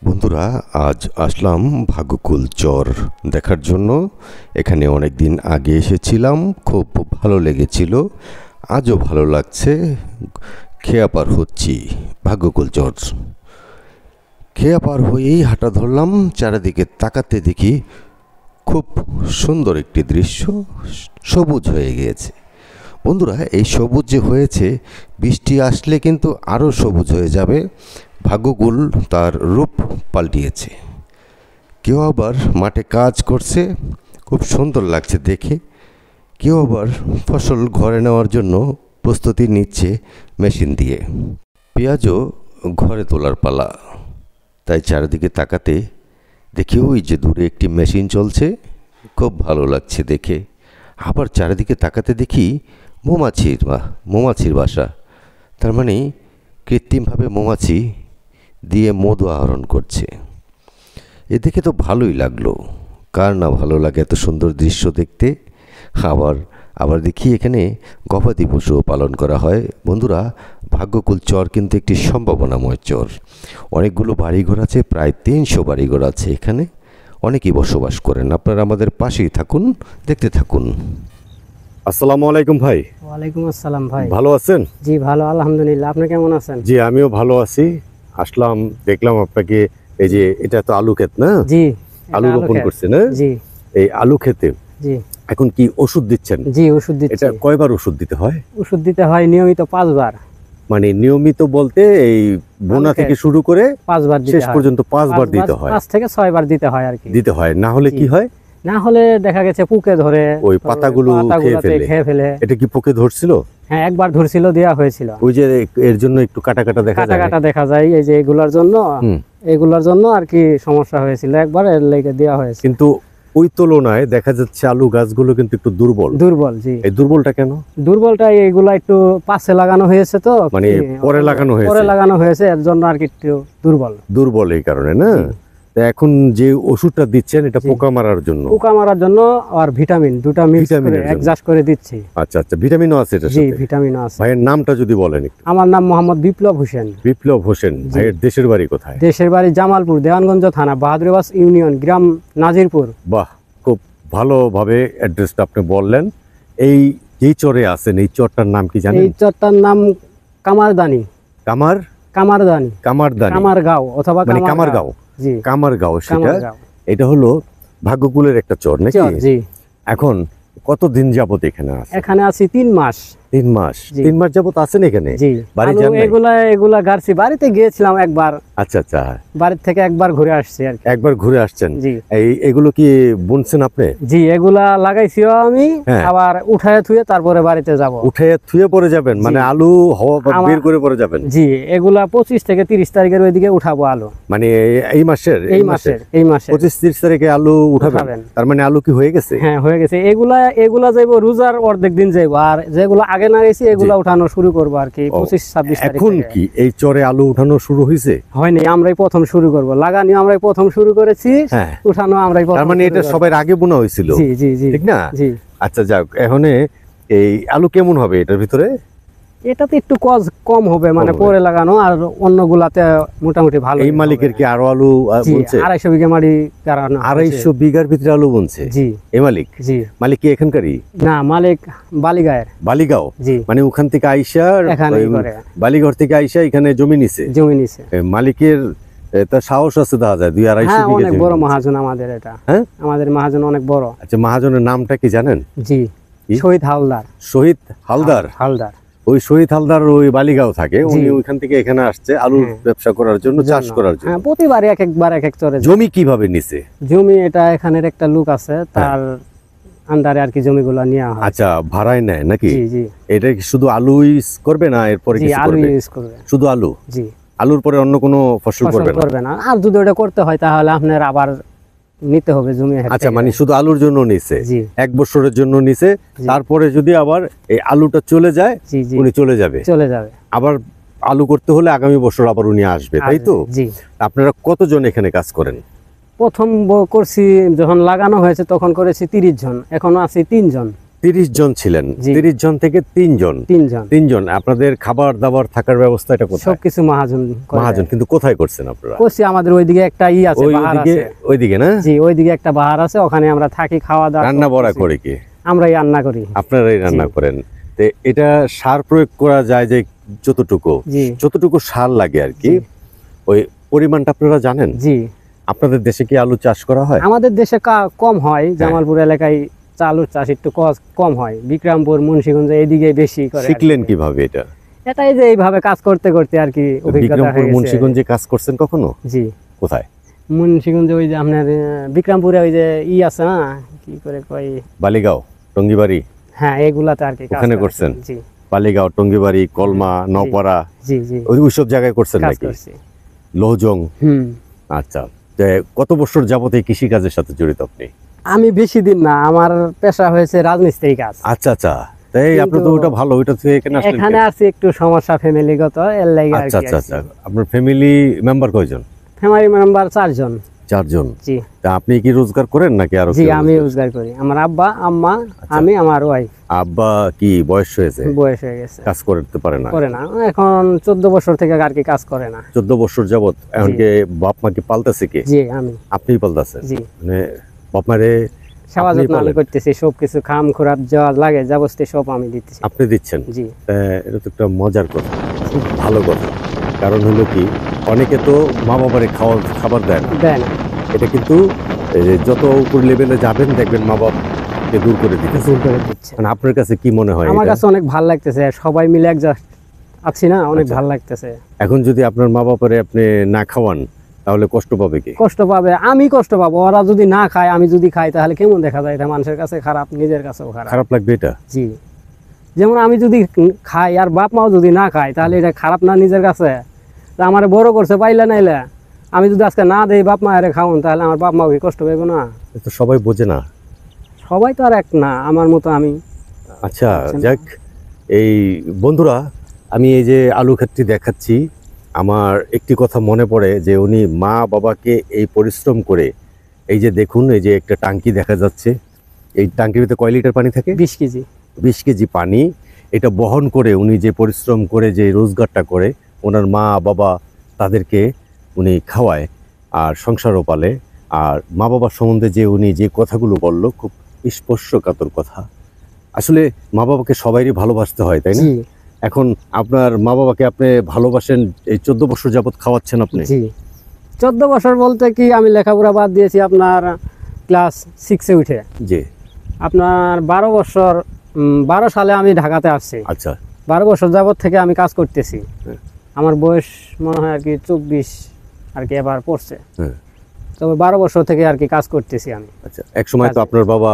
বন্ধুরা, আজ আসলাম ভাগ্যকুল চর দেখার জন্য। এখানে অনেক দিন আগে এসেছিলাম, খুব ভালো লেগেছিল, আজও ভালো লাগছে। খেয়া পার হচ্ছি ভাগ্যকুল চর। খেয়া পার হয়েই হাঁটা ধরলাম, চারিদিকে তাকাতে দেখি খুব সুন্দর একটি দৃশ্য, সবুজ হয়ে গিয়েছে। বন্ধুরা, এই সবুজ যে হয়েছে, বৃষ্টি আসলে কিন্তু আরও সবুজ হয়ে যাবে। ভাগ্যকুল তার রূপ পাল্টিয়েছে। কেউ আবার মাঠে কাজ করছে, খুব সুন্দর লাগছে দেখে। কেউ আবার ফসল ঘরে নেওয়ার জন্য প্রস্তুতি নিচ্ছে মেশিন দিয়ে। পেঁয়াজও ঘরে তোলার পালা, তাই চারিদিকে তাকাতে দেখি ওই যে দূরে একটি মেশিন চলছে, খুব ভালো লাগছে দেখে। আবার চারিদিকে তাকাতে দেখি মৌমাছির বাসা। তার মানে কৃত্রিমভাবে মৌমাছি দিয়ে মধু আহরণ করছে। এ দেখে তো ভালোই লাগলো, কার না ভালো লাগে এত সুন্দর দৃশ্য দেখতে। আবার দেখি এখানে গবাদি পশুও পালন করা হয়। বন্ধুরা, ভাগ্যকুল চর কিন্তু একটি সম্ভাবনাময় চর। অনেকগুলো বাড়িঘর আছে, প্রায় 300 বাড়িঘর আছে এখানে। অনেকেই বসবাস করেন। আপনারা আমাদের পাশেই থাকুন, দেখতে থাকুন। আসসালামু আলাইকুম ভাই। ওয়ালাইকুম আসসালাম ভাই। ভালো আছেন? জি ভালো, আলহামদুলিল্লাহ। আপনি কেমন আছেন? জি, আমিও ভালো আছি। আসলাম, দেখলাম আপনাকে। এই যে এটা তো আলু ক্ষেত না? জি, আলু রোপণ করছেন না? জি। এই আলু ক্ষেতে জি এখন কি ওষুধ দিচ্ছেন? জি, ওষুধ দিচ্ছি। এটা কয়বার ওষুধ দিতে হয়? ওষুধ দিতে হয় নিয়মিত 5 বার। মানে নিয়মিত বলতে এই বোনা থেকে শুরু করে 5 বার দিতে শেষ হয়। পর্যন্ত 5 বার দিতে হয়। 5 থেকে 6 বার দিতে হয় আর কি। দিতে হয়, না হলে কি হয়? না হলে দেখা গেছে পোকে ধরে, ওই পাতাগুলো খেয়ে ফেলে। এটা কি পোকে ধরছিল? হ্যাঁ, একবার ধরছিল, দেয়া হয়েছিল। ওই যে এর জন্য একটু কাটা কাটা দেখা যায়। এই যে এগুলার জন্য আর কি সমস্যা হয়েছিল, একবার এর লেগে দেয়া হয়েছে। কিন্তু ওই তুলনায় দেখা যাচ্ছে আলু গাছগুলো কিন্তু একটু দুর্বল। জি। এই দুর্বলটা কেন? দুর্বলটা এগুলা একটু পাশে লাগানো হয়েছে, তো মানে পরে লাগানো হয়েছে, এর জন্য আর কি একটু দুর্বল এই কারণে না। এখন যে ওষুধটা দিচ্ছেন এটা পোকা মারার জন্য আর ভিটামিন দুটো মিক্স করে অ্যাডজাস্ট করে দিচ্ছি। আচ্ছা, ভিটামিনও আছে এটার সাথে? জি, ভিটামিনও আছে। ভাইয়ের নামটা যদি বলেন একটু। আমার নাম মোহাম্মদ বিপ্লব হোসেন। ভাইয়ের দেশের বাড়ি কোথায়? দেশের বাড়ি জামালপুর, দেওয়ানগঞ্জ থানা, বাহাদুরাবাদ ইউনিয়ন, গ্রাম নাজিরপুর। বাহ, খুব ভালোভাবে অ্যাড্রেসটা আপনি বললেন। এই চরে আছেন, এই চরটার নাম কি জানেন? এই চরটার নাম কামারদানি। কামারগাঁও অথবা কামারগাঁও। জি, কামারগাঁও। এটা হলো ভাগ্যকুলের একটা চর নাকি? জি। এখন কতদিন যাবত এখানে আছেন? এখানে আছি 3 মাস। 3 মাস যাবত আছেন এখানে? জি। বাড়ি যান নাই? এগুলা গাড়ছি, বাড়িতে গিয়েছিলাম একবার। আচ্ছা। বাড়ি থেকে একবার ঘুরে আসছি আর কি। একবার ঘুরে আসছেন? জি। এগুলো কি বুনছেন আপনি? জি, এগুলা লাগাইছিও আমি। আবার উঠায় থুয়ে তারপরে বাড়িতে যাব। উঠায় থুয়ে পরে যাবেন? মানে আলু বের করে পরে যাবেন? জি, এগুলা 25 থেকে 30 তারিখের ওইদিকে উঠাবো আলু। মানে এই মাসের 25-30 তারিখে আলু উঠাবেন? তার মানে আলু কি হয়ে গেছে? হ্যাঁ, হয়ে গেছে। এগুলা যাইবো রোজার অর্ধেক দিন যাইবো, আর যেগুলো আগে না গেছি এগুলা উঠানো শুরু করবো আর কি 25-26 তারিখ। এখন কি এই চরে আলু উঠানো শুরু হয়েছে? হয়নি, আমরাই প্রথম শুরু করবো। লাগানি আমরাই প্রথম শুরু করেছি, উঠানো আমরাই প্রথম। তার মানে এটা সবার আগে বোনা হয়েছিল? জি, ঠিক না? জি। আচ্ছা, যাক। এখন এই আলু কেমন হবে এটার ভিতরে? এটাতে একটু কম হবে, মানে পরে লাগানো, আর অন্যগুলাতে মোটামুটি ভালো। এই মালিকের কি আরো আলু বুনছে? 250 বিঘা মাটি। 250 বিঘার ভিতরে আলু বুনছে? জি। এই মালিক? জি। মালিক কি এখানকারই? না, মালিক বালিগাঁও। জি। মানে ওখান থেকে আইসা বালিঘর থেকে আইসা এখানে জমি নিছে? মালিকের তার সাহস আছে, দেখা যায় 200-250 বিঘা। অনেক বড় মহাজন আমাদের এটা। হ্যাঁ, আমাদের মহাজন অনেক বড়। আচ্ছা, মহাজনের নামটা কি জানেন? জি, শহীদ হালদার। ওই শহীদ হালদার ওই বালিগাঁও থাকে। উনি ওইখান থেকে এখানে আসছে আলুর ব্যবসা করার জন্য, চাষ করার জন্য। প্রতিবার একবার এক চরে। জমি কিভাবে নিছে? জমি এটা এখানের একটা লোক আছে, তার আন্ডারে আর কি জমিগুলো নেওয়া হয়। আচ্ছা, ভাড়ায় নেয় নাকি? জি। এটা কি শুধু আলু ইউজ করবে না এরপরে কিছু করবে? আলু ইউজ করবে, শুধু আলু? জি। আলুর পরে অন্য কোনো ফসল করবে না? আর যদি ওটা করতে হয় তাহলে আপনার আবার নিতে হবে জমি। আচ্ছা, মানে শুধু আলুর জন্য নিছে? 1 বছরের জন্য নিছে। তারপরে যদি আবার এই আলুটা চলে যায়, উনি চলে যাবে। আবার আলু করতে হলে আগামী বছর আবার উনি আসবে, তাই তো? জি। আপনারা কতজন এখানে কাজ করেন? প্রথম করছি যখন লাগানো হয়েছে তখন করেছি 30 জন, এখনো আছি 3 জন। 30 জন ছিলেন, জি। 30 জন থেকে 3 জন, 3 জন আপনাদের খাবার দাবার থাকার ব্যবস্থা এটা কোথায়? সবকিছু মহাজন করে মহাজন, দেয়। কিন্তু কোথায় করছেন আপনারা? করছি আমাদের ওইদিকে একটা আছে, পাহাড় আছে। ওইদিকে না? জি, ওইদিকে একটা পাহাড় আছে, ওখানে আমরা থাকি, খাওয়া দাওয়া রান্না বড়া করে কি আমরাই রান্না করি। আপনারাই রান্না করেন? তো এটা সার প্রয়োগ করা যায় যে জি। যতটুকু সার লাগে আর কি, ওই পরিমাণটা আপনারা জানেন? জি। আপনাদের দেশে কি আলু চাষ করা হয়? আমাদের দেশে কম হয়, জামালপুর এলাকায় আলুর চাষ একটু কম হয়, বিক্রমপুর, মুন্সিগঞ্জ এইদিকে বেশি করে। শিখলেন কিভাবে এটা? এটাই যে এইভাবে কাজ করতে করতে আর কি অভিজ্ঞতা বিক্রমপুর, হয়ে গেছে। মুন্সিগঞ্জে কাজ করছেন কখনো? জি। কোথায়? মুন্সিগঞ্জে ওই যে আপনার বিক্রমপুরে ওই যে আছে না, কি করে কই, বালিগাঁও, টঙ্গিবাড়ি, হ্যাঁ এগুলাতে আর কি কাজ ওখানে করা। করছেন? জি বালিগাঁও, টঙ্গিবাড়ি, কলমা, নওপাড়া, জি জি ওইসব জায়গায় করছেন কাজ নাকি? করছি। লোহজং? হুম। আচ্ছা, তো কত বছর যাবত এই কৃষি কাজের সাথে জড়িত আপনি? আমি বেশি দিন না, আমার পেশা হয়েছে রাজমিস্ত্রি কাজ। আচ্ছা আচ্ছা, তাই আপনি তো ওটা ভালো, ওইটা থেকে এখানে আসলেন এখানে কেন? আসছি একটু সমস্যা ফ্যামিলিগত, এর লাগি আর আচ্ছা কি আচ্ছা আসছি। আচ্ছা, আপনার ফ্যামিলি মেম্বার কয়জন? ফ্যামিলি মেম্বার 4 জন। 4 জন। জি তা আপনি কি রোজগার করেন নাকি আরো জি, কেউ আমি রোজগার? রোজগার করি। আমার আব্বা, আম্মা, আমি, আমার ওয়াইফ। আব্বা কি বয়স হয়েছে? বয়স হয়ে গেছে, কাজ করতে পারে না? করে না এখন 14 বছর থেকে আর কি কাজ করে না। 14 বছর যাবত এমনকি বাপ মা কি পালতেছে কে? জি আমি। আপনিই পালতেছেন? জি, মানে বাপ মারে সেবা আপনিই যত্ন আমি পালেন? করতেছি, সবকিছু খাম খোরাক যা লাগে যাবস্তি সব আমি দিতেছি। আপনি দিচ্ছেন? জি এটা তো একটা মজার কথা, খুব ভালো কথা। কারণ হলো কি, অনেকে তো মা বাবারে খাবার দেয় না। দেয় না, এটা কিন্তু এই যে যত উপর লেভেলে যাবেন দেখবেন মা বাবাকে দূর করে দিতেছে। দূর করে দিচ্ছে। মানে আপনার কাছে কি মনে হয় আমার এটা? কাছে অনেক ভালো লাগতেছে, সবাই মিলে একজাস্ট আছি না, অনেক আচ্ছা। ভালো লাগতেছে। এখন যদি আপনার মা বাবারে আপনি না খাওয়ান তাহলে কষ্ট পাবে কি? কষ্ট পাবে, আমি কষ্ট পাবো। ওরা যদি না খায়, আমি যদি খাই, তাহলে কেমন দেখা যায়? এটা মানুষের কাছে খারাপ, নিজের কাছেও খারাপ। খারাপ লাগবে এটা? জি, যেমন আমি যদি খাই আর বাপ মাও যদি না খায়, তাহলে এটা খারাপ না নিজের কাছে? তা আমার বড় করছে পাইলে নাইলে, আমি যদি আজকে না দেই বাপ মায়ের খাওয়ান, তাহলে আমার বাপ মাও কি কষ্ট পাইবো না? এ তো সবাই বোঝে না। সবাই তো আর এক না, আমার মতো আমি। আচ্ছা যাক, এই বন্ধুরা, আমি এই যে আলু ক্ষেতটি দেখাচ্ছি, আমার একটি কথা মনে পড়ে যে উনি মা বাবাকে এই পরিশ্রম করে, এই যে দেখুন, এই যে একটা টাঙ্কি দেখা যাচ্ছে, এই টাঙ্কির ভিতরে কয় লিটার পানি থাকে? 20 কেজি। 20 কেজি পানি, এটা বহন করে উনি যে পরিশ্রম করে যে রোজগারটা করে, ওনার মা বাবা তাদেরকে উনি খাওয়ায় আর সংসারও পালে। আর মা বাবার সম্বন্ধে যে উনি যে কথাগুলো বললো, খুব স্পর্শকাতর কথা। আসলে মা বাবাকে সবাইরই ভালোবাসতে হয়, তাই না? জি এখন আপনার মা বাবাকে আপনি ভালোবাসেন, এই 14 বছর যাবত খাওয়াচ্ছেন আপনি? জি। 14 বছর বলতে কি, আমি লেখাপড়া বাদ দিয়েছি আপনার ক্লাস 6-এ উঠে। জি। আপনার 12 বছর, 12 সালে আমি ঢাকাতে আসছি। আচ্ছা। 12 বছর যাবত থেকে আমি কাজ করতেছি। হ্যাঁ। আমার বয়স মনে হয় আর কি 24 আর কি এবার পড়ছে। হ্যাঁ। তবে 12 বছর থেকে আর কি কাজ করতেছি আমি। আচ্ছা, এক সময় তো আপনার বাবা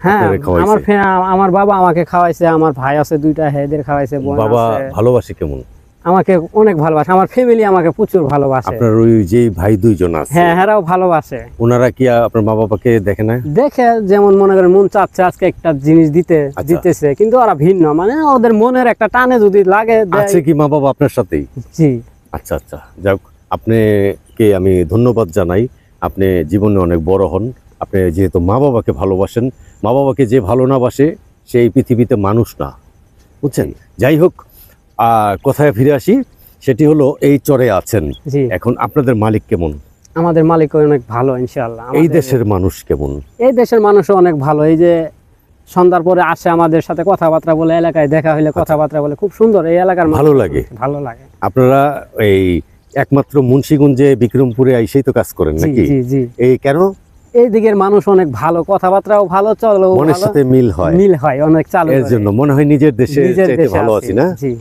হ্যাঁ, আপনারে খাওয়াইছে। আমার বাবা আমাকে খাওয়াইছে, আমার ভাই আছে 2টা, হেদের খাওয়াইছে, বোন বাবা আছে। ভালোবাসে কেমন? আমাকে অনেক ভালোবাসে, আমার ফ্যামিলি আমাকে প্রচুর ভালোবাসে। আপনার ওই যে ভাই 2 জন আছে, হ্যাঁ, হেরাও ভালোবাসে। ওনারা কি আপনার মা বাবাকে দেখে না? দেখে, যেমন মনে করেন মন চাচ্ছে আজকে একটা জিনিস আচ্ছা। দিতেছে, কিন্তু ওরা ভিন্ন, মানে ওদের মনের একটা টানে যদি লাগে দেয়। আছে কি মা বাবা আপনার সাথেই? জি আচ্ছা আচ্ছা, যাক, আপনাকে আমি ধন্যবাদ জানাই। আপনি জীবনে অনেক বড় হন। আপনি যেহেতু মা বাবাকে ভালোবাসেন, মা বাবাকে যে ভালো না বাসে সেই পৃথিবীতে মানুষ না, বুঝছেন? যাই হোক, কথায় ফিরে আসি, সেটি হলো এই চরে আছেন জি। এখন, আপনাদের মালিক কেমন? আমাদের মালিক অনেক ভালো ইনশাআল্লাহ। এই দেশের মানুষ কেমন? এই দেশের মানুষও অনেক ভালো। এই যে সন্ধ্যার পরে আসে আমাদের সাথে কথাবার্তা বলে, এলাকায় দেখা হইলে কথাবার্তা বলে, খুব সুন্দর। এই এলাকার মানুষ ভালো লাগে? ভালো লাগে। আপনারা এই একমাত্র মুন্সিগঞ্জে বিক্রমপুরে আইসেই তো কাজ করেন জি নাকি? জি জি। এই কেন? এই দিকের মানুষ অনেক ভালো, কথাবার্তাও ভালো, চলো মনের সাথে মিল হয়, মিল হয় অনেক, চালু এর জন্য মনে হয় নিজের দেশে চাইতে ভালো আছি না? জি।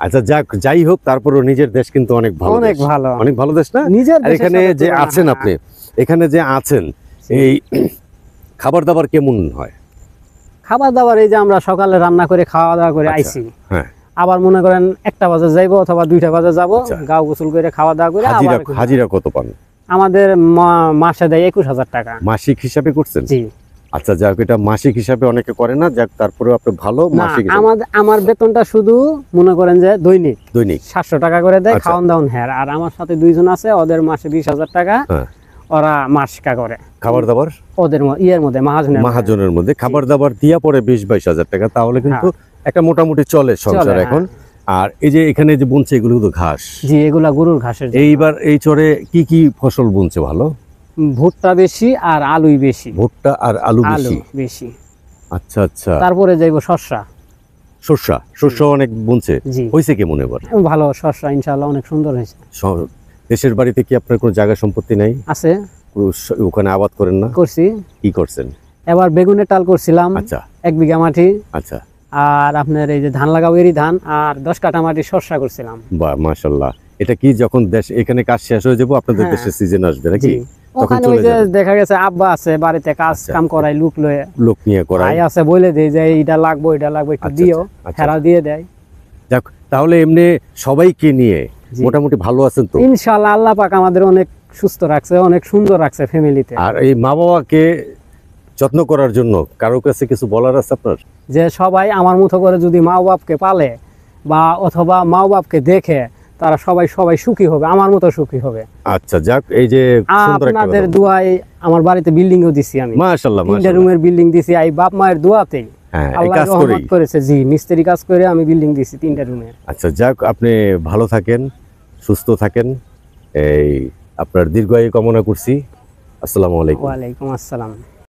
আচ্ছা যাক, যাই হোক, তারপরও নিজের দেশ কিন্তু অনেক ভালো, অনেক দেশ। ভালো, অনেক ভালো দেশ না? নিজের আর এখানে যে আছেন আপনি, এখানে যে আছেন, এই খাবার দাবার কেমন হয়? খাবার দাবার এই যে আমরা সকালে রান্না করে খাওয়া দাওয়া করে আচ্ছা, আইছি, হ্যাঁ। আবার মনে করেন 1টা বাজে যাইবো অথবা 2টা বাজে যাবো, আচ্ছা। গাও গোসল করে খাওয়া দাওয়া করে আবার হাজিরা কত পান? আমাদের মাসে দেয় 21,000 টাকা। মাসিক হিসাবে করছেন? জি। আচ্ছা যাক, এটা মাসিক হিসাবে অনেকে করে না, যাক তারপরে আপনি ভালো না, মাসিক হিসাবে। আমার বেতনটা শুধু মনে করেন যে দৈনিক দৈনিক 700 টাকা করে দেয়, আচ্ছা। খাওয়ান দাওয়ান। হ্যাঁ, আর আমার সাথে 2 জন আছে, ওদের মাসে 20,000 টাকা। হ্যাঁ। ওরা মাসিকা করে খাবার দাবার ওদের ইয়ের মধ্যে মহাজনের মধ্যে খাবার দাবার দিয়া পরে 20-22 হাজার টাকা, তাহলে কিন্তু একটা মোটামুটি চলে সংসার এখন। আর এই যে এখানে যে বুনছে এগুলো তো ঘাস, জি এগুলা গরুর ঘাসের জন্য। এইবার এই চরে কি কি ফসল বুনছে ভালো? ভুট্টা বেশি আর আলুই বেশি। ভুট্টা আর আলু আলু বেশি। বেশি। আচ্ছা আচ্ছা। তারপরে যাইবো শস্যা। শস্য অনেক বুনছে, জি হয়েছে কেমন এবার? ভালো শস্যা ইনশাআল্লাহ অনেক সুন্দর হয়েছে। দেশের বাড়িতে কি আপনার কোনো জায়গা সম্পত্তি নাই? আছে, ওখানে আবাদ করেন না? করছি। কি করছেন? এবার বেগুনের টাল করছিলাম। আচ্ছা 1 বিঘা মাটি। আচ্ছা। আর আপনার এই যে ধান লাগাবো এরি ধান আর 10 কাঠা মাটি শস্যা করছিলাম। বাহ মাশাআল্লাহ। এটা কি যখন দেশ এখানে কাজ শেষ হয়ে যাবো আপনাদের দেশের সিজন আসবে নাকি? ওখানে ওই যে দেখা গেছে আব্বা আছে বাড়িতে কাজ কাম করাই, লোক নিয়ে করাই ভাই আছে, বলে দেয় যে এটা লাগবো একটু দিও, হেরা দিয়ে দেয়। যাক, তাহলে এমনি সবাইকে নিয়ে মোটামুটি ভালো আছেন তো? ইনশাআল্লাহ আল্লাহ পাক আমাদের অনেক সুস্থ রাখছে, অনেক সুন্দর রাখছে ফ্যামিলিতে। আর এই মা বাবাকে যত্ন করার জন্য কারো কাছে কিছু বলার আছে আপনার? যে সবাই আমার মতো করে যদি মা বাপকে পালে বা অথবা মা বাপকে দেখে তারা সবাই সুখী হবে, আমার মতো সুখী হবে। আচ্ছা যাক, এই যে সুন্দর একটা আপনাদের দোয়ায় আমার বাড়িতে বিল্ডিংও দিছি আমি। মাশাআল্লাহ 3টা রুমের বিল্ডিং দিছি এই বাপ মায়ের দোয়াতেই। হ্যাঁ, আল্লাহ রহমত করেছে। জি মিস্ত্রি কাজ করে আমি বিল্ডিং দিছি 3টা রুমের। আচ্ছা যাক, আপনি ভালো থাকেন, সুস্থ থাকেন, এই আপনার দীর্ঘায়ু কামনা করছি। আসসালামু আলাইকুম। ওয়া আলাইকুম আসসালাম।